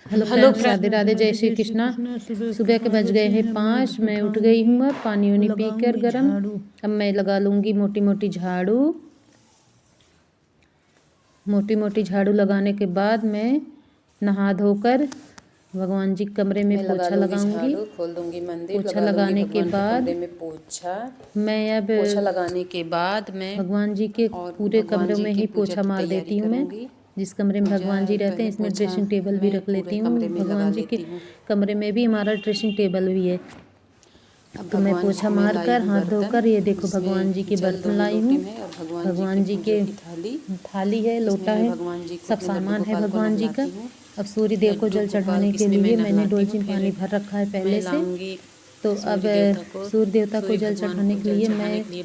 Hello friends, Radhe Radhe, जय श्री कृष्णा। सुबह के बज गए हैं 5। मैं उठ गई हूँ। अब पानी वानी पी कर गरम। अब मैं लगा लूँगी मोटी मोटी झाड़ू। मोटी मोटी झाड़ू लगाने के बाद मैं नहा धोकर भगवान जी कमरे में पोछा लगाऊंगी। खोल दूंगी मंदिर। पोछा लगाने के बाद में पोछा मैं अब पोछा लगाने के बाद मैं भगवान जी के पूरे कमरों में ही पोछा मार देती हूँ। मैं जिस कमरे में भगवान जी रहते हैं इसमें ड्रेसिंग टेबल भी रख लेती हूँ। भगवान जी के कमरे में भी हमारा ड्रेसिंग टेबल भी है। तो मैं पोछा मार कर हाथ धोकर ये देखो भगवान जी के बर्तन लाई हूँ। भगवान जी के थाली है, लोटा है, सब सामान है भगवान जी का। अब सूर्य देव को जल चढ़ाने के लिए मैंने डोलची में पानी भर रखा है पहले से। तो अब सूर्य देवता को जल चढ़ाने के लिए मैं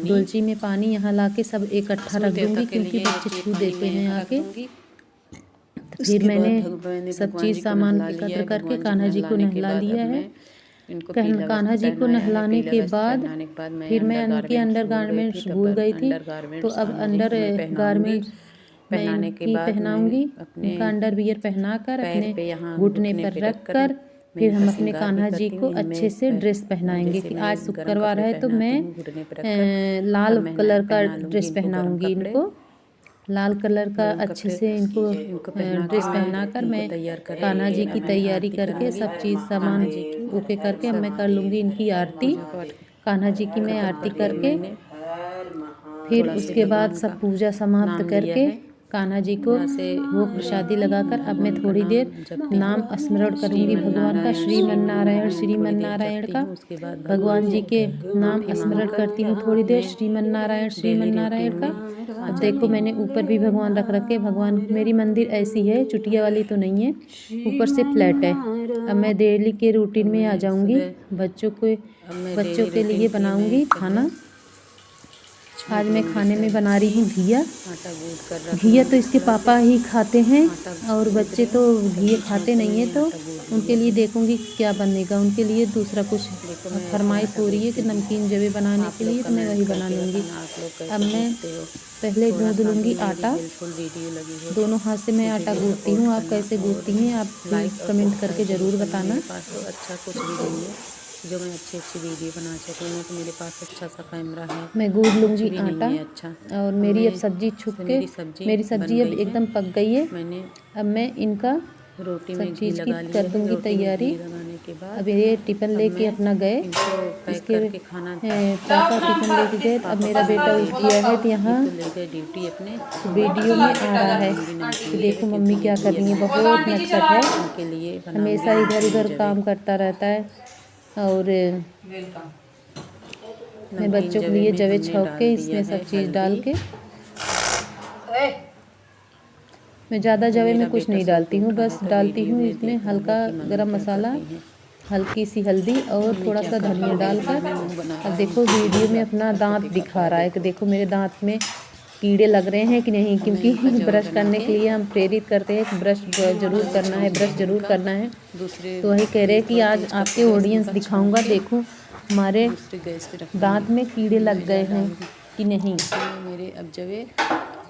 डोलची में पानी यहाँ लाके सब इकट्ठा रख दूँगी, क्योंकि बच्चे छू देते हैं आके। फिर मैंने सब चीज़ सामान एकत्र करके कान्हा जी को नहला लिया है। कान्हा जी को नहलाने के बाद फिर मैं इनके अंडर गारमेंट्स भूल गई थी, तो अब अंडर गारमेंट्स मैं इनकी पहनाऊंगी। इनका अंडर वियर पहना कर अपने घुटने पर रख कर फिर हम अपने कान्हा जी को अच्छे से ड्रेस पहनाएंगे। कि आज शुक्रवार है तो मैं लाल कलर का ड्रेस पहनाऊंगी इनको। लाल कलर का अच्छे से इनको ड्रेस पहना कर मैं कान्हा जी की तैयारी करके सब चीज़ सामान ओके करके अब मैं कर लूँगी इनकी आरती। कान्हा जी की मैं आरती करके फिर उसके बाद सब पूजा समाप्त करके कान्हा जी को वो प्रसादी लगाकर अब मैं थोड़ी देर नाम स्मरण करूंगी भगवान का, श्रीमन्नारायण श्रीमन्नारायण का। भगवान जी के नाम स्मरण करती हूँ थोड़ी देर, श्रीमन्नारायण श्रीमन्नारायण का। अब देखो मैंने ऊपर भी भगवान रख रखे। भगवान मेरी मंदिर ऐसी है, चुटिया वाली तो नहीं है, ऊपर से फ्लैट है। अब मैं डेली के रूटीन में आ जाऊंगी। बच्चों के लिए बनाऊंगी खाना। आज मैं खाने में बना रही हूँ घिया। घिया तो इसके पापा ही खाते हैं और बच्चे तो घिया खाते नहीं है, तो उनके लिए देखूंगी क्या बनेगा। उनके लिए दूसरा कुछ फरमाइश हो रही है कि नमकीन जवे बनाने के लिए, तो मैं वही बना लूँगी। अब मैं पहले गूँध लूँगी आटा। दोनों हाथ से मैं आटा गूँथती हूँ। आप कैसे गूँथती हैं आप कमेंट करके ज़रूर बताना। अच्छा कुछ भी नहीं है जो मैं अच्छी वीडियो बना सकूँ, तो मेरे पास अच्छा सा कैमरा है। मैं गूँध लूँगी आटा। अच्छा और मेरी अब सब्जी छुप के मेरी सब्जी अब एकदम पक गई है। मैंने अब मैं इनका रोटी सब में चीज़ की लगा कर दूँगी तैयारी। अब ये टिफ़िन लेके अपना गए, इसके पापा टिफ़िन लेके गए। अब मेरा बेटा उठ गया है तो यहाँ ड्यूटी अपने वीडियो में आ रहा है कि देखो मम्मी क्या कर रही है। बहुत नटखट है, उनके लिए हमेशा इधर उधर काम करता रहता है। और मैं बच्चों के लिए जवे छौंक के इसमें सब चीज़ डाल के, मैं ज़्यादा जवे में कुछ नहीं डालती हूँ, बस डालती हूँ इसमें हल्का गरम मसाला, हल्की सी हल्दी और थोड़ा सा धनिया डालकर। अब देखो वीडियो में अपना दांत दिखा रहा है कि देखो मेरे दांत में कीड़े लग रहे हैं कि नहीं, क्योंकि ब्रश करने के लिए हम प्रेरित करते हैं कि ब्रश ज़रूर करना है, ब्रश ज़रूर करना है। तो वही कह रहे हैं कि आज आपके ऑडियंस दिखाऊंगा, देखो हमारे दांत में कीड़े लग गए हैं कि नहीं। मेरे अब जवे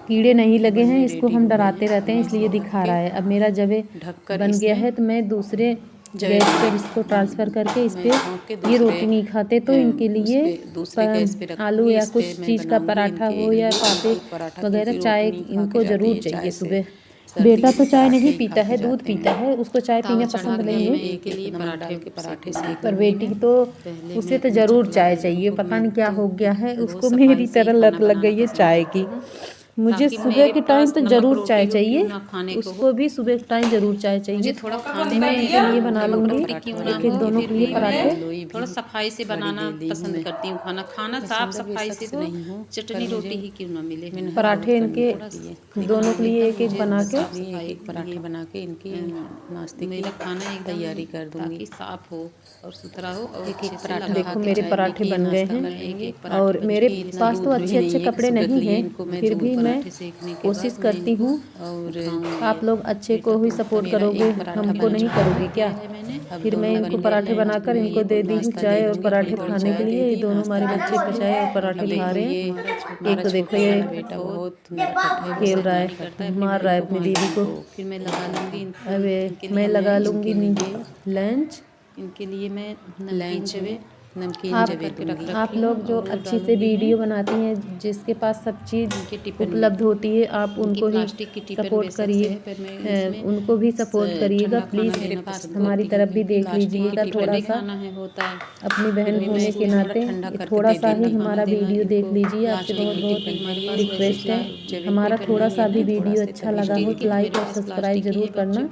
कीड़े नहीं लगे हैं, इसको हम डराते रहते हैं इसलिए दिखा रहा है। अब मेरा जवे बन गया है तो मैं दूसरे गैस पर इसको ट्रांसफ़र करके इस पर, ये रोटी नहीं खाते तो इनके लिए आलू या कुछ चीज़ का पराठा हो या पापे वगैरह, चाय इनको ज़रूर चाहिए सुबह। बेटा तो चाय नहीं पीता है, दूध पीता है, उसको चाय पीना पसंद नहीं है। के लिए पराठे सेक पर बेटी तो उसे तो ज़रूर चाय चाहिए, पता नहीं क्या हो गया है उसको, मेरी तरह लत लग गई है चाय की। मुझे सुबह के टाइम तो ज़रूर चाय चाहिए, उसको भी सुबह के टाइम ज़रूर चाय चाहिए। थोड़ा खाने मैं इनके लिए बना लूँगी एक एक दोनों के लिए पराठे। थोड़ा सफाई से बनाना पसंद करती हूँ। खाना साफ सफाई से, तो चटनी रोटी ही क्यों ना मिले। पराठे इनके दोनों के लिए एक एक बना के एक पराठे बना के इनकी नाश्ते की खाना एक तैयारी कर दूँगी, साफ हो और सुथरा हो। और एक एक पराठा देखो मेरे पराठे बन गए हैं। और मेरे पास तो अच्छे अच्छे कपड़े नहीं हैं, फिर भी मैं कोशिश करती हूँ। और आप लोग अच्छे को ही सपोर्ट करोगे, हमको नहीं करोगे क्या? फिर मैं इनको पराठे बनाकर इनको दे दी हूँ चाय और पराठे खाने के लिए। ये दोनों हमारे बच्चे चाय और पराठे खा रहे हैं। एक तो देखो ये बेटा बहुत खेल रहा है, मार रहा है अपनी दीदी को। फिर मैं लगा लूँगी अब मैं लगा लूँगी लंच। इनके लिए मैं लंच नमकीन आप जब करके रख आप लोग जो अच्छी से वीडियो बनाती हैं, जिसके पास सब चीज़ उपलब्ध होती है, आप उनको ही सपोर्ट करिए, उनको भी सपोर्ट करिएगा प्लीज़। हमारी तरफ भी देख लीजिएगा थोड़ा सा, अपनी बहन होने के नाते थोड़ा सा ही हमारा वीडियो देख लीजिए। आपसे बहुत बहुत रिक्वेस्ट है, हमारा थोड़ा सा भी वीडियो अच्छा लगा हो तो लाइक और सब्सक्राइब ज़रूर करना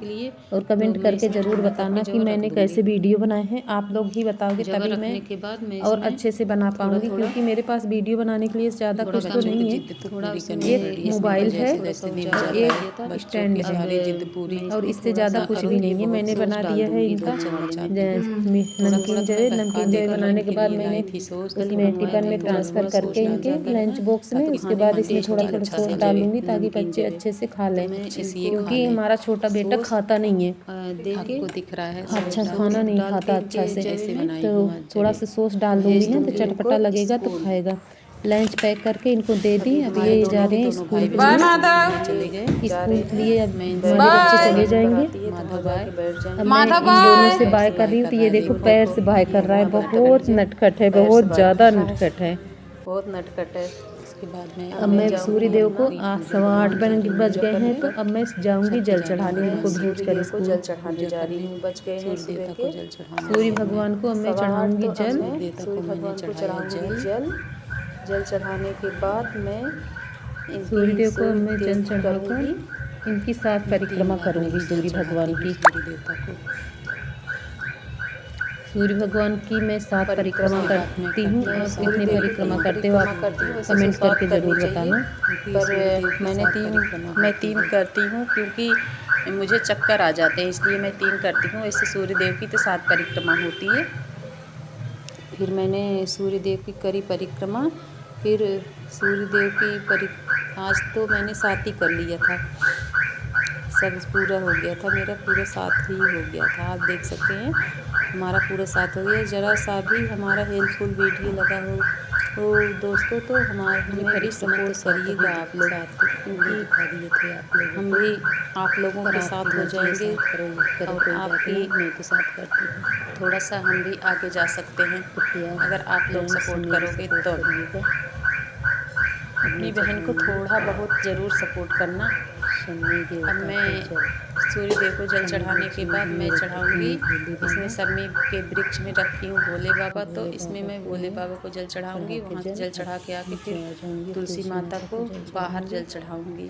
और कमेंट करके ज़रूर बताना कि मैंने कैसे वीडियो बनाए हैं। आप लोग ही बताओगे तभी मैं और अच्छे से बना पाऊँगी, क्योंकि मेरे पास वीडियो बनाने के लिए ज़्यादा कुछ तो नहीं है। एक मोबाइल है और एक स्टैंड है और इससे ज़्यादा कुछ भी नहीं है। मैंने बना दिया है इनका नमकीन जय बनाने के बाद मैंने इसमें टिफिन में ट्रांसफ़र करके इनके लंच बॉक्स में, उसके बाद इसमें थोड़ा थोड़ा सॉस डालूंगी ताकि बच्चे अच्छे से खा लें, क्योंकि हमारा छोटा बेटा खाता नहीं है, आपको दिख रहा है अच्छा खाना नहीं खाता अच्छा से। तो थोड़ा सा सॉस डाल दूंगी ना तो चटपटा लगेगा तो खाएगा। लंच पैक करके इनको दे दी। अब ये जा रहे हैं स्कूल के लिए। स्कूल के लिए अब हमारे बच्चे चले जाएंगे। अब मैं इन दोनों से बाय कर रही हूँ तो ये देखो पैर से बाय कर रहा है। बहुत नटखट है, बहुत ज़्यादा नटखट है, बहुत नटखट है। उसके बाद में अब मैं सूर्य देव को 8:15 बज गए हैं, तो अब मैं जाऊंगी जल चढ़ाने इनको भेज कर स्कूल। जल चढ़ाने जा रही हूँ, बच गए हैं सुबह के। सूर्य भगवान को अब मैं चढ़ाऊंगी जल। सूर्य भगवान को चढ़ाऊंगी जल। जल चढ़ाने के बाद मैं सूर्य देव को अब मैं जल चढ़ाकर इनकी 7 परिक्रमा करूंगी सूर्य भगवान की। सूर्य भगवान की मैं 7 परिक्रमा करती हूँ। और कितनी परिक्रमा करते हो आप कमेंट करके ज़रूर बताना। पर मैं 3 करती हूँ, क्योंकि मुझे चक्कर आ जाते हैं, इसलिए मैं 3 करती हूँ। ऐसे सूर्य देव की तो 7 परिक्रमा होती है। फिर मैंने सूर्य देव की करी परिक्रमा। फिर सूर्य देव की आज तो मैंने 7 ही कर लिया था, सब पूरा हो गया था, मेरा पूरा 7 ही हो गया था। आप देख सकते हैं हमारा पूरा 7 हो गया। ज़रा सा भी हमारा हेल्पफुल वीडियो लगा हो तो दोस्तों तो हमें भी सपोर्ट करिएगा आप लोग, क्योंकि हम भी आप लोगों के साथ हो जाएंगे और आपकी मैं तो साथ करती हूँ, थोड़ा सा हम भी आगे जा सकते हैं अगर आप लोग सपोर्ट करोगे तो। अपनी बहन को थोड़ा बहुत ज़रूर सपोर्ट करना। अब मैं सूर्य देव को जल चढ़ाने के बाद मैं चढ़ाऊंगी, इसमें समी के वृक्ष में रखी हूँ भोले बाबा, तो इसमें मैं भोले बाबा को जल चढ़ाऊंगी। वहाँ से जल चढ़ा के आके फिर तुलसी माता को बाहर जल चढ़ाऊंगी।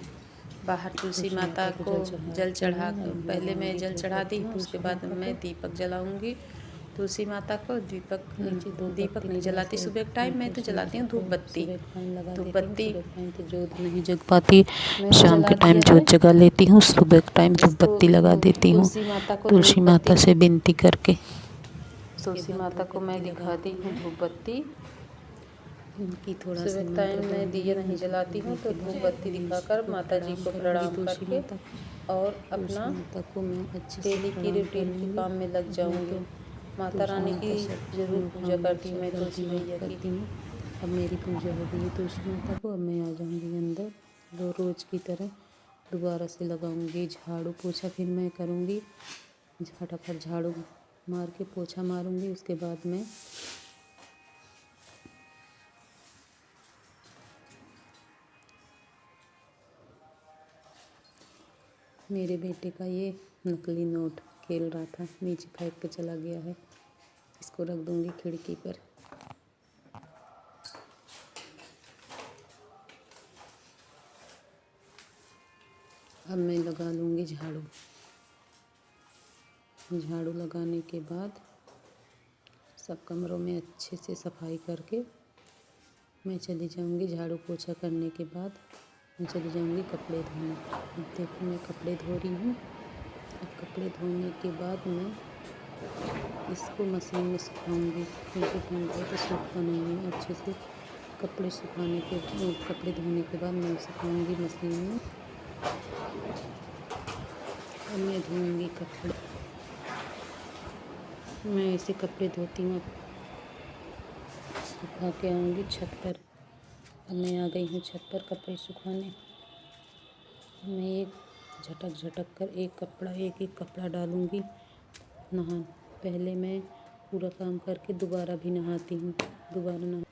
बाहर तुलसी माता को जल चढ़ा, पहले मैं जल चढ़ा दी हूँ, उसके बाद मैं दीपक जलाऊंगी तुलसी माता को। दीपक नहीं जलाती सुबह के टाइम, मैं तो जलाती हूँ धूप बत्ती। जोत नहीं जग पाती, शाम के टाइम जोत जगा लेती हूँ, सुबह के टाइम धूप बत्ती लगा देती हूँ तुलसी माता से विनती करके। तुलसी माता को मैं दिखाती हूँ धूप बत्ती। इनकी थोड़ा सुबह टाइम मैं दिए नहीं जलाती हूँ, तो धूप बत्ती दिखाकर माता जी को प्रणाम करके और अपना डेली की रूटीन के काम में लग जाऊँगी। माता रानी की जरूर पूजा करती हूँ मैं, तुलसी मैया की। अब मेरी पूजा हो गई है तुलसी माता को। अब मैं आ जाऊँगी अंदर रोज़ की तरह, दोबारा से लगाऊंगी झाड़ू पोछा। फिर मैं करूँगी फटाफट झाड़ू मार के पोछा मारूंगी। उसके बाद मैं मेरे बेटे का ये नकली नोट खेल रहा था, नीचे फेंक के चला गया है, इसको रख दूंगी खिड़की पर। अब मैं लगा लूँगी झाड़ू। झाड़ू लगाने के बाद सब कमरों में अच्छे से सफाई करके मैं चली जाऊँगी। झाड़ू पोछा करने के बाद मैं चली जाऊँगी कपड़े धोने। अब देखो मैं कपड़े धो रही हूँ। अब कपड़े धोने के बाद मैं इसको मशीन में सुखाऊंगी, क्योंकि ठंड है तो सूखता नहीं है अच्छे से कपड़े सुखाने के कपड़े धोने के बाद मैं सुखाऊंगी मशीन में। अब मैं धोऊंगी कपड़े। मैं ऐसे कपड़े धोती हूँ, सुखा के आऊँगी छत पर। अब मैं आ गई हूँ छत पर कपड़े सुखाने। मैं एक झटक कर एक एक कपड़ा डालूँगी पहले मैं पूरा काम करके दोबारा भी नहाती हूँ। दोबारा नहा